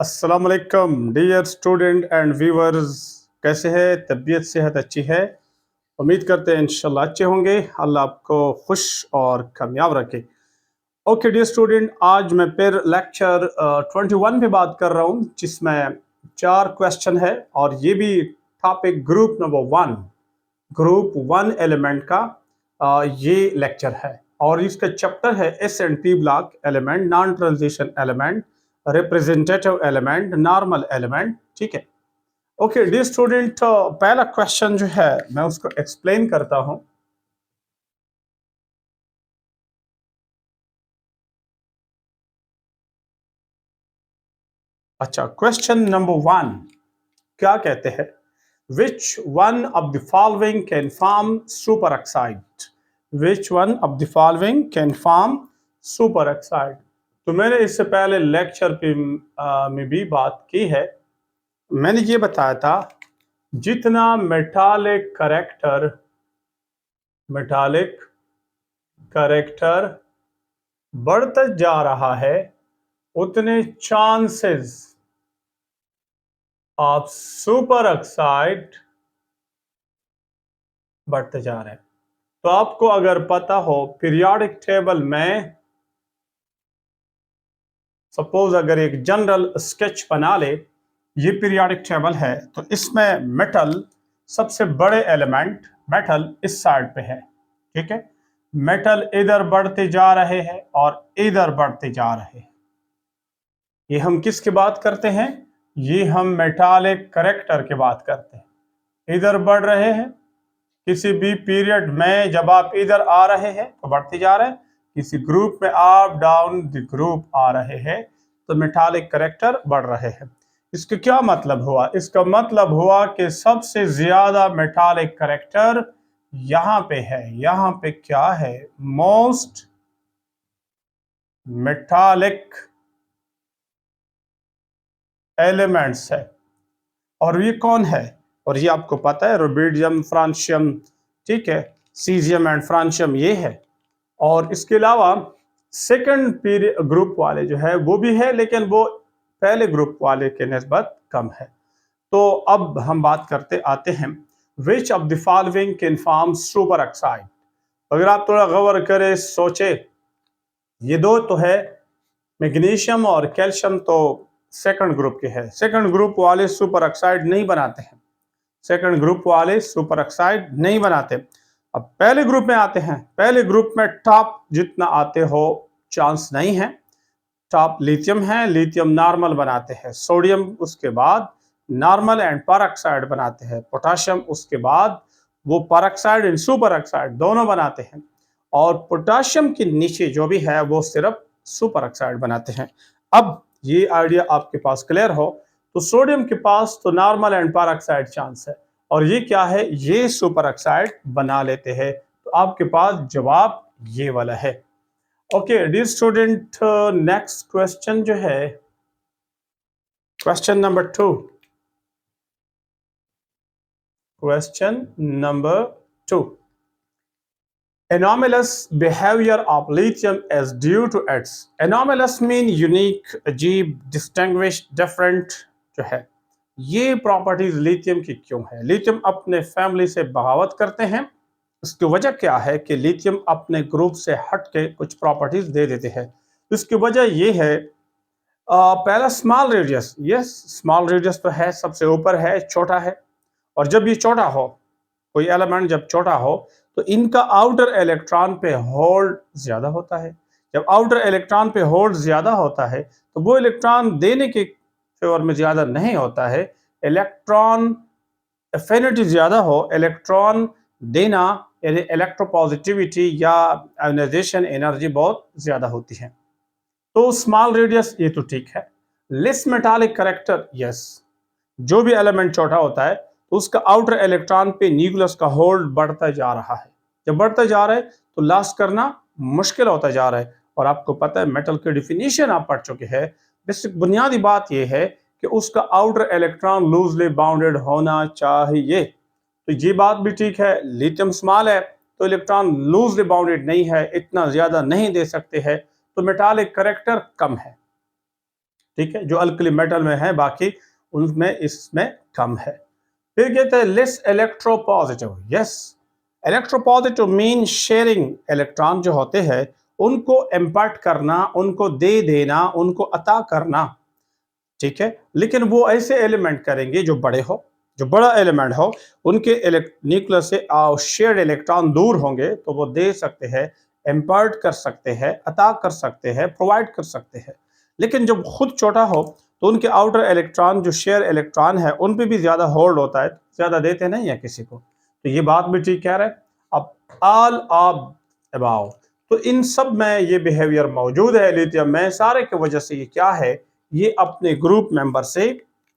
अस्सलाम वालेकुम dear student and viewers. कैसे हैं? तबीयत सेहत अच्छी है? उम्मीद करते हैं इंशाल्लाह अच्छे होंगे। अल्लाह आपको खुश और कामयाब रखे। ओके डियर स्टूडेंट, आज मैं फिर लेक्चर 21 पे बात कर रहा हूँ, जिसमें 4 क्वेश्चन है और ये भी topic group number 1, group 1 element का ये लेक्चर है। और इसका चैप्टर है S and P block element, non transition element, representative element, normal element. ठीक है। ओके डियर स्टूडेंट, पहला क्वेश्चन जो है मैं उसको एक्सप्लेन करता हूं। अच्छा, क्वेश्चन नंबर 1 क्या कहते हैं? Which one of the following can form super oxide? Which one of the following can form super oxide? तो मैंने इससे पहले लेक्चर पे में भी बात की है। मैंने ये बताया था, जितना मेटालिक करेक्टर बढ़ता जा रहा है, उतने चांसेस ऑफ सुपर ऑक्साइड बढ़ते जा रहे हैं। तो आपको अगर पता हो पीरियोडिक टेबल में, सपोज अगर एक जनरल स्केच बना ले, ये पीरियोडिक टेबल है, तो इसमें मेटल सबसे बड़े एलिमेंट मेटल इस साइड पे है। ठीक है, मेटल इधर बढ़ते जा रहे हैं और इधर बढ़ते जा रहे हैं। ये हम किसकी बात करते हैं? ये हम मेटालिक करेक्टर की बात करते हैं। इधर बढ़ रहे हैं, किसी भी पीरियड में जब आप इधर आ रहे हैं तो बढ़ते जा रहे हैं, किसी ग्रुप में अप डाउन द ग्रुप आ रहे हैं तो मेटालिक करेक्टर बढ़ रहे हैं। इसका क्या मतलब हुआ? इसका मतलब हुआ कि सबसे ज्यादा मेटालिक करेक्टर यहाँ पे है। यहाँ पे क्या है? मोस्ट मेटालिक एलिमेंट्स है। और ये कौन है? और ये आपको पता है, रुबिडियम, फ्रांशियम, ठीक है, सीजियम एंड फ्रांशियम ये है। और इसके अलावा सेकंड पीरियड ग्रुप वाले जो है वो भी है, लेकिन वो पहले ग्रुप वाले के निस्बत कम है। तो अब हम बात करते आते हैं, which of the following can form super oxide? अगर आप थोड़ा गौर करें, सोचे, ये दो तो है, मैग्नीशियम और कैल्शियम, तो सेकंड ग्रुप के है। सेकंड ग्रुप वाले सुपर ऑक्साइड नहीं बनाते हैं। सेकंड ग्रुप वाले सुपर ऑक्साइड नहीं बनाते। अब पहले ग्रुप में आते हैं। पहले ग्रुप में टॉप जितना आते हो चांस नहीं है। टॉप लिथियम है, लिथियम नॉर्मल बनाते हैं। सोडियम उसके बाद नॉर्मल एंड परऑक्साइड बनाते हैं। पोटाशियम उसके बाद वो परऑक्साइड एंड सुपर ऑक्साइड दोनों बनाते हैं। और पोटाशियम के नीचे जो भी है वो सिर्फ सुपर ऑक्साइड बनाते हैं। अब ये आइडिया आपके पास क्लियर हो, तो सोडियम के पास तो नॉर्मल एंड परऑक्साइड चांस है, और ये क्या है? ये सुपर ऑक्साइड बना लेते हैं। तो आपके पास जवाब ये वाला है। Okay dear student, next question जो है, question number 2। Question number 2, anomalous behavior of lithium is due to its, anomalous mean unique, अजीब, distinguished, different जो है, ये प्रॉपर्टीज लिथियम की क्यों है? लिथियम अपने फैमिली से बगावत करते हैं। इसकी वजह क्या है कि लिथियम अपने ग्रुप से हट के कुछ प्रॉपर्टीज दे देते हैं। इसकी वजह ये है, पहला small radius. Yes, small radius तो है, सबसे ऊपर है, छोटा है। और जब ये छोटा हो, कोई एलिमेंट जब छोटा हो, तो इनका आउटर इलेक्ट्रॉन पे होल्ड ज्यादा होता है। जब आउटर इलेक्ट्रॉन पे होल्ड ज्यादा होता है, तो वो इलेक्ट्रॉन देने के फेवर में ज्यादा नहीं होता है। इलेक्ट्रॉन एफिनिटी ज्यादा हो, इलेक्ट्रॉन देना यानी इलेक्ट्रोपॉजिटिविटी या आयोनाइजेशन एनर्जी बहुत ज्यादा होती है। तो स्मॉल रेडियस ये तो ठीक है। लेस मेटालिक करेक्टर, यस, जो भी एलिमेंट छोटा होता है तो उसका आउटर इलेक्ट्रॉन पे न्यूक्लियस का होल्ड बढ़ता जा रहा है। जब बढ़ता जा रहा है तो लॉस करना मुश्किल होता जा रहा है। और आपको पता है मेटल की डिफिनीशन आप पढ़ चुके हैं। बेसिक बुनियादी बात यह है कि उसका आउटर इलेक्ट्रॉन लूजली बाउंडेड होना चाहिए। तो ये बात भी ठीक है। लिथियम स्मॉल है तो इलेक्ट्रॉन लूजली बाउंडेड नहीं है, इतना ज्यादा नहीं दे सकते हैं, तो मेटालिक करेक्टर कम है। ठीक है, जो अल्कली मेटल में है बाकी उनमें इसमें कम है। फिर कहते हैं less electropositive. Yes, electropositive mean sharing, electron जो होते हैं उनको इम्पार्ट करना, उनको दे देना, उनको अता करना, ठीक है। लेकिन वो ऐसे एलिमेंट करेंगे जो बड़े हो, जो बड़ा एलिमेंट हो, उनके न्यूक्लियस से शेयर्ड इलेक्ट्रॉन दूर होंगे तो वो दे सकते हैं, इम्पार्ट कर सकते हैं, अता कर सकते हैं, प्रोवाइड कर सकते हैं। लेकिन जब खुद छोटा हो तो उनके आउटर इलेक्ट्रॉन जो शेयर इलेक्ट्रॉन है उन पे भी ज्यादा होल्ड होता है, ज्यादा देते नहीं है किसी को। तो ये बात भी ठीक कह रहे हैं। अब ऑल ऑफ अबाउ, तो इन सब में ये बिहेवियर मौजूद है लिथियम में, सारे की वजह से ये क्या है, ये अपने ग्रुप मेंबर से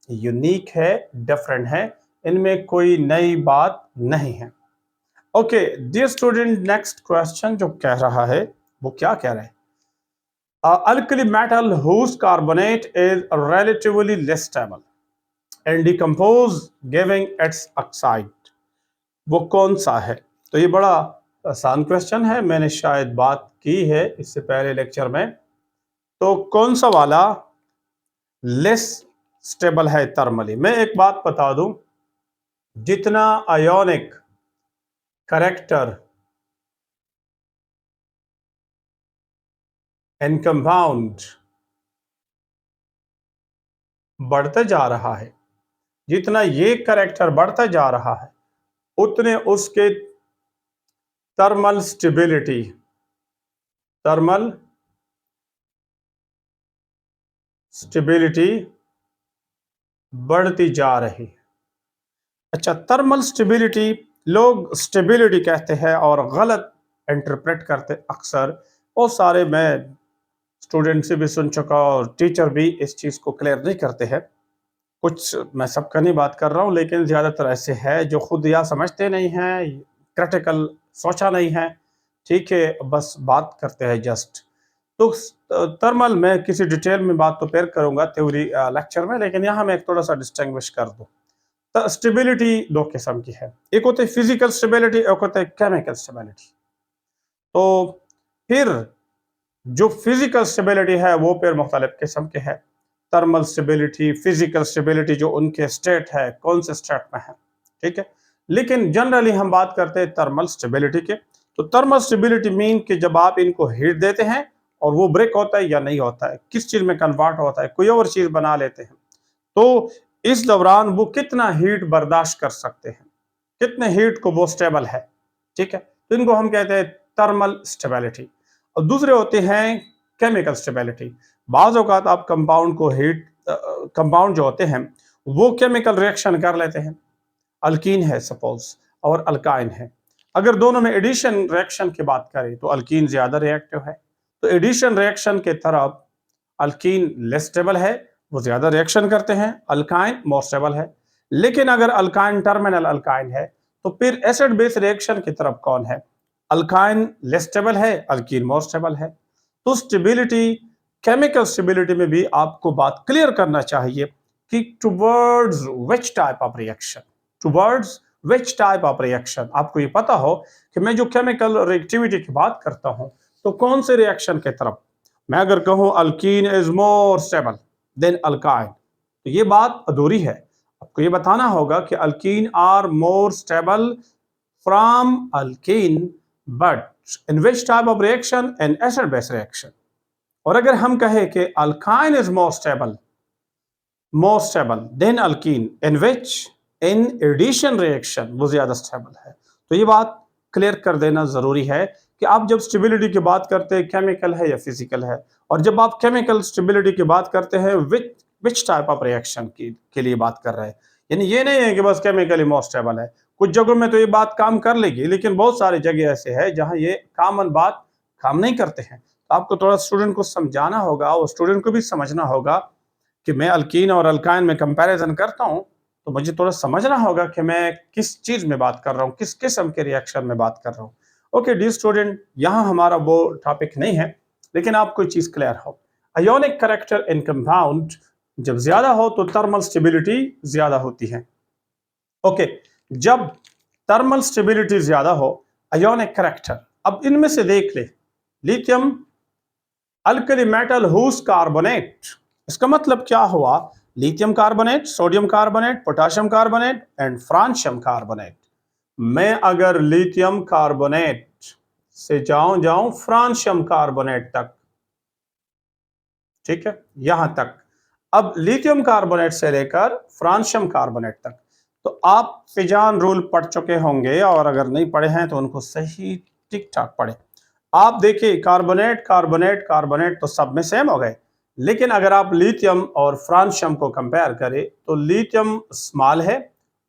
यूनिक है, डिफरेंट है, इनमें कोई नई बात नहीं है। Okay dear student, next question जो कह रहा है वो क्या कह रहा है, alkali metal whose carbonate is relatively less stable and decompose giving its oxide, वो कौन सा है। तो ये बड़ा आसान क्वेश्चन है, मैंने शायद बात की है इससे पहले लेक्चर में। तो कौन सा वाला लेस स्टेबल है थर्मली। मैं एक बात बता दूं, जितना आयोनिक करेक्टर एंड कंपाउंड बढ़ते जा रहा है, जितना ये करेक्टर बढ़ता जा रहा है, उतने उसके थर्मल स्टेबिलिटी, थर्मल स्टेबिलिटी बढ़ती जा रही है। अच्छा, थर्मल स्टेबिलिटी लोग स्टेबिलिटी कहते हैं और गलत इंटरप्रेट करते अक्सर, बहुत सारे मैं स्टूडेंट से भी सुन चुका और टीचर भी इस चीज़ को क्लियर नहीं करते हैं। कुछ, मैं सबका नहीं बात कर रहा हूँ, लेकिन ज़्यादातर ऐसे है जो खुद या समझते नहीं हैं, क्रिटिकल सोचा नहीं है, ठीक है, बस बात करते हैं जस्ट। तो थर्मल में किसी डिटेल में बात तो फिर करूँगा थ्योरी लेक्चर में, लेकिन यहाँ मैं एक थोड़ा सा डिस्टिंग्विश कर दूँ। तो स्टेबिलिटी दो किस्म की है, एक होती है फिजिकल स्टेबिलिटी, एक होता है केमिकल स्टेबिलिटी। तो फिर जो फिजिकल स्टेबिलिटी है वो फिर मुख्तलिफ किस्म के है, थर्मल स्टेबिलिटी, फिजिकल स्टेबिलिटी, जो उनके स्टेट है कौन से स्टेट में है, ठीक है। लेकिन जनरली हम बात करते हैं थर्मल स्टेबिलिटी के। तो थर्मल स्टेबिलिटी मीन कि जब आप इनको हीट देते हैं और वो ब्रेक होता है या नहीं होता है, किस चीज में कन्वर्ट होता है, कोई और चीज बना लेते हैं, तो इस दौरान वो कितना हीट बर्दाश्त कर सकते हैं, कितने हीट को वो स्टेबल है, ठीक है। तो इनको हम कहते हैं थर्मल स्टेबिलिटी। और दूसरे होते हैं केमिकल स्टेबिलिटी। बाज़ औक़ात आप कंपाउंड को हीट, कंपाउंड जो होते हैं वो केमिकल रिएक्शन कर लेते हैं, अल्कीन है सपोज और अल्काइन है, अगर दोनों में एडिशन रिएक्शन की बात करें तो अल्कीन ज्यादा रिएक्टिव है, तो एडिशन रिएक्शन के तरफ अल्कीन लेस स्टेबल है, वो ज्यादा रिएक्शन करते हैं, अल्काइन मोर स्टेबल है। लेकिन अगर अल्काइन टर्मिनल अल्काइन है तो फिर एसिड बेस रिएक्शन की तरफ कौन है, अल्काइन लेस स्टेबल है, अल्कीन मोर स्टेबल है। तो स्टेबिलिटी, केमिकल स्टेबिलिटी में भी आपको बात क्लियर करना चाहिए कि towards which type of reaction, towards which type of reaction, आपको ये पता हो कि मैं जो केमिकल रिएक्टिविटी की बात करता हूं तो कौन से रिएक्शन के तरफ। मैं अगर कहूं alkene is more stable then alkyne, तो ये बात अधूरी है, आपको ये बताना होगा कि alkene are more stable from alkene, but in which type of reaction, in acid base reaction. और अगर हम कहें कि alkyne is more stable than alkene, in which, in addition reaction, वो ज्यादा स्टेबल है। तो ये बात क्लियर कर देना जरूरी है कि आप जब स्टेबिलिटी की बात करते हैं केमिकल है या फिजिकल है, और जब आप केमिकल स्टेबिलिटी की बात करते हैं विच टाइप ऑफ रिएक्शन के लिए बात कर रहे हैं। यानी ये नहीं है कि बस केमिकली मोर स्टेबल है, कुछ जगहों में तो ये बात काम कर लेगी, लेकिन बहुत सारी जगह ऐसे है जहां ये कॉमन बात काम नहीं करते हैं। तो आपको थोड़ा स्टूडेंट को समझाना होगा और स्टूडेंट को भी समझना होगा कि मैं अल्कीन और अल्काइन में कंपैरिजन करता हूं, तो मुझे थोड़ा समझना होगा कि मैं किस चीज में बात कर रहा हूं, किस किस्म के रिएक्शन में बात कर रहा हूं। ओके डियर स्टूडेंट, यहां हमारा वो टॉपिक नहीं है, लेकिन आपको चीज क्लियर हो, अयोनिक कैरेक्टर इन कंपाउंड जब ज्यादा हो तो थर्मल स्टेबिलिटी ज्यादा होती है। ओके, जब थर्मल स्टेबिलिटी ज्यादा हो, अयोनिक कैरेक्टर, अब इनमें से देख ले, lithium alkali metal whose carbonate इसका मतलब क्या हुआ, lithium carbonate, sodium carbonate, potassium carbonate and francium carbonate. मैं अगर लिथियम कार्बोनेट से जाऊं फ्रांशियम कार्बोनेट तक, ठीक है, यहां तक। अब लिथियम कार्बोनेट से लेकर फ्रांशियम कार्बोनेट तक, तो आप फिजान रूल पढ़ चुके होंगे, और अगर नहीं पढ़े हैं तो उनको सही ठीक ठाक पढ़े। आप देखिए, कार्बोनेट कार्बोनेट कार्बोनेट तो सब में सेम हो गए, लेकिन अगर आप लिथियम और फ्रांशियम को कंपेयर करें तो लिथियम स्मॉल है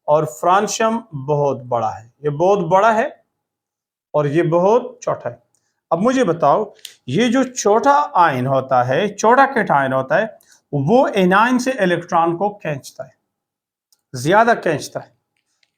और फ्रांशियम बहुत बड़ा है। ये बहुत बड़ा है और ये बहुत छोटा है। अब मुझे बताओ, ये जो छोटा आयन होता है, छोटा कैटायन होता है, वो एनायन से इलेक्ट्रॉन को खींचता है, ज्यादा खींचता है।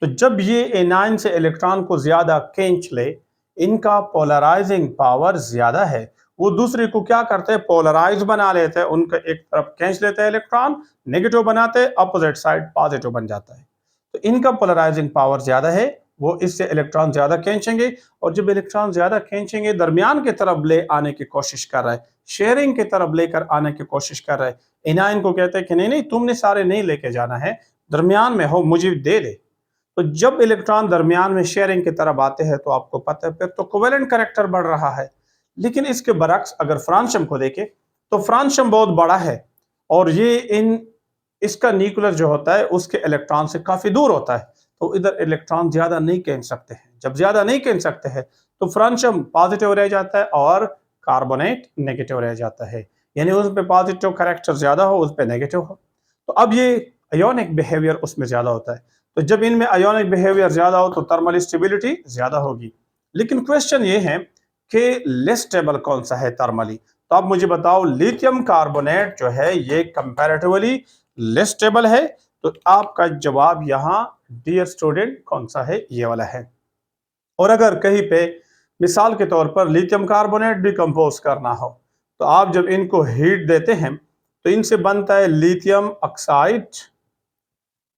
तो जब ये एनायन से इलेक्ट्रॉन को ज्यादा खींच ले, इनका पोलराइजिंग पावर ज्यादा है, वो दूसरे को क्या करते हैं, पोलराइज बना लेते हैं, उनका एक तरफ खींच लेते हैं इलेक्ट्रॉन, नेगेटिव बनाते हैं, अपोजिट साइड पॉजिटिव बन जाता है। तो इनका पोलराइजिंग पावर ज्यादा है, वो इससे इलेक्ट्रॉन ज्यादा खींचेंगे, और जब इलेक्ट्रॉन ज्यादा खींचेंगे, दरमियान की तरफ ले आने की कोशिश कर रहा है, शेयरिंग की तरफ लेकर आने की कोशिश कर रहा है। एनायन को कहते हैं कि नहीं नहीं, तुमने सारे नहीं लेके जाना है, दरमियान में हो, मुझे दे दे। तो जब इलेक्ट्रॉन दरमियान में शेयरिंग की तरफ आते हैं तो आपको पता है फिर तो कोवेलेंट करैक्टर बढ़ रहा है। लेकिन इसके बरक्स अगर फ्रांशियम को देखें तो फ्रांशियम बहुत बड़ा है, और ये इसका न्यूक्लियर जो होता है उसके इलेक्ट्रॉन से काफी दूर होता है, तो इधर इलेक्ट्रॉन ज्यादा नहीं खींच सकते हैं। जब ज्यादा नहीं खींच सकते हैं तो फ्रांशियम पॉजिटिव रह जाता है और कार्बोनेट नेगेटिव रह जाता है, यानी उस पर पॉजिटिव करैक्टर ज्यादा हो, उस पर नेगेटिव हो। तो अब ये अयोनिक बिहेवियर उसमें ज्यादा होता है। तो जब इनमें अयोनिक बिहेवियर ज्यादा हो तो थर्मल स्टेबिलिटी ज्यादा होगी। लेकिन क्वेश्चन ये है कि लेस स्टेबल कौन सा है थर्मली। तो आप मुझे बताओ, लिथियम कार्बोनेट जो है ये कंपैरेटिवली लेस स्टेबल है। तो आपका जवाब यहाँ डियर स्टूडेंट कौन सा है, ये वाला है। और अगर कहीं पे मिसाल के तौर पर लिथियम कार्बोनेट भी कंपोज करना हो, तो आप जब इनको हीट देते हैं तो इनसे बनता है lithium oxide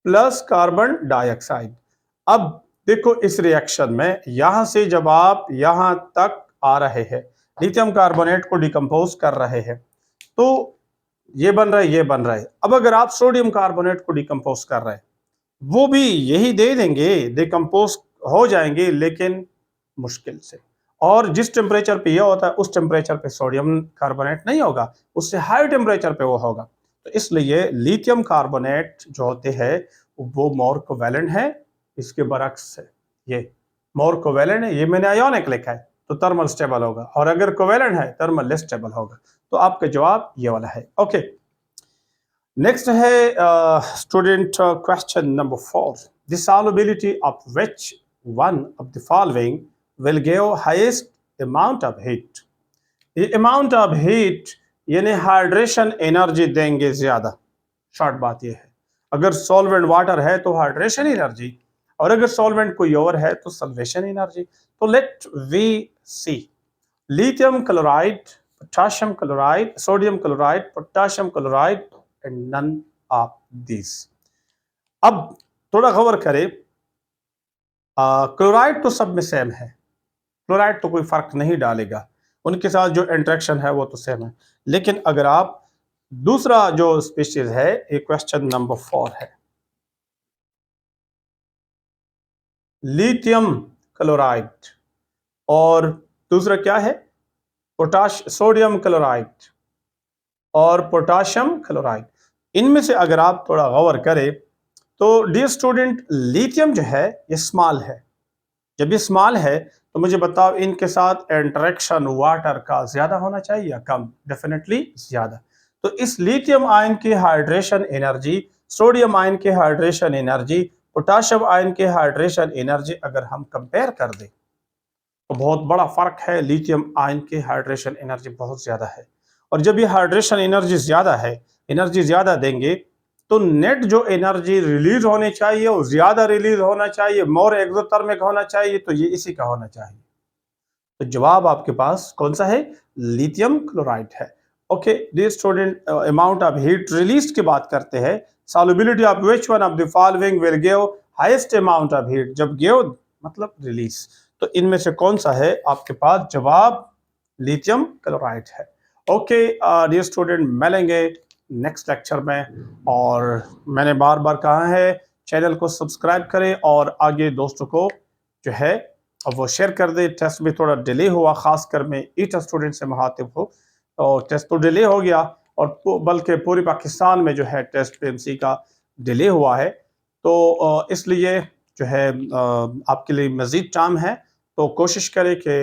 plus carbon dioxide. अब देखो इस रिएक्शन में यहां से जब आप यहां तक आ रहे हैं, लिथियम कार्बोनेट को डिकम्पोज कर रहे हैं, तो ये बन रहा है, ये बन रहा है। अब अगर आप सोडियम कार्बोनेट को डिकम्पोज कर रहे हैं, वो भी यही दे देंगे, डिकम्पोज हो जाएंगे, लेकिन मुश्किल से। और जिस टेम्परेचर पे ये होता है उस टेम्परेचर पे सोडियम कार्बोनेट नहीं होगा, उससे हाई टेम्परेचर पे वो होगा। तो इसलिए लिथियम कार्बोनेट जो होते हैं वो मोर कोवेलेंट है इसके बरक्स से। ये मोर कोवेलेंट है, ये मैंने आयोनिक लिखा है तो थर्मल स्टेबल होगा, और अगर कोवेलेंट है थर्मल लेस स्टेबल होगा। तो आपका जवाब ये वाला है। ओके, नेक्स्ट है student question number 4, the solubility of which one of the following will give highest amount of heat. ये अमाउंट ऑफ हीट यानी हाइड्रेशन एनर्जी देंगे ज्यादा। शॉर्ट बात यह है, अगर सॉल्वेंट वाटर है तो हाइड्रेशन एनर्जी, और अगर सॉल्वेंट कोई और है तो सल्वेशन एनर्जी। तो let we see, lithium chloride, potassium chloride, sodium chloride, potassium chloride and none of this. अब थोड़ा गौर करें, क्लोराइड तो सब में सेम है, क्लोराइड तो कोई फर्क नहीं डालेगा, उनके साथ जो इंटरेक्शन है वो तो सेम है। लेकिन अगर आप दूसरा जो स्पीशीज है, ये क्वेश्चन नंबर 4 है, लिथियम क्लोराइड और दूसरा क्या है, सोडियम क्लोराइड और पोटेशियम क्लोराइड। इनमें से अगर आप थोड़ा गौर करें तो डियर स्टूडेंट, लिथियम जो है ये स्मॉल है। जब ये स्मॉल है तो मुझे बताओ इनके साथ इंटरेक्शन वाटर का ज्यादा होना चाहिए या कम? डेफिनेटली ज्यादा। तो इस लिथियम आयन की हाइड्रेशन एनर्जी, सोडियम आयन की हाइड्रेशन एनर्जी, पोटेशियम आयन की हाइड्रेशन एनर्जी अगर हम कंपेयर कर दें तो बहुत बड़ा फर्क है। लिथियम आयन की हाइड्रेशन एनर्जी बहुत ज्यादा है, और जब ये हाइड्रेशन एनर्जी ज्यादा है, एनर्जी ज्यादा देंगे, तो नेट जो एनर्जी रिलीज होनी चाहिए वो ज्यादा रिलीज होना चाहिए, मोर एक्सोथर्मिक होना चाहिए, तो ये इसी का होना चाहिए। तो जवाब आपके पास कौन सा है? लिथियम क्लोराइड है। Okay dear student, amount of heat release की बात करते हैं, solubility of which one of the following will give highest amount of heat. जब गिव मतलब रिलीज, तो इनमें से कौन सा है आपके पास? जवाब लिथियम क्लोराइड है। ओके डियर स्टूडेंट, मिलेंगे नेक्स्ट लेक्चर में। और मैंने बार बार कहा है चैनल को सब्सक्राइब करें और आगे दोस्तों को जो है अब वो शेयर कर दे। टेस्ट में थोड़ा डिले हुआ, खासकर मैं ईटा स्टूडेंट से मुखातिब हूँ, तो टेस्ट तो डिले हो गया और बल्कि पूरे पाकिस्तान में जो है टेस्ट पीएमसी का डिले हुआ है। तो इसलिए जो है आपके लिए मज़ीद टाइम है, तो कोशिश करें कि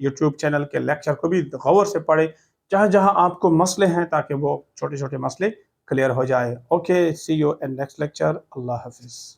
यूट्यूब चैनल के लेक्चर को भी गौर से पढ़ें जहाँ जहाँ आपको मसले हैं, ताकि वो छोटे छोटे मसले क्लियर हो जाए। Okay, see you in next lecture. अल्लाह हाफिज़।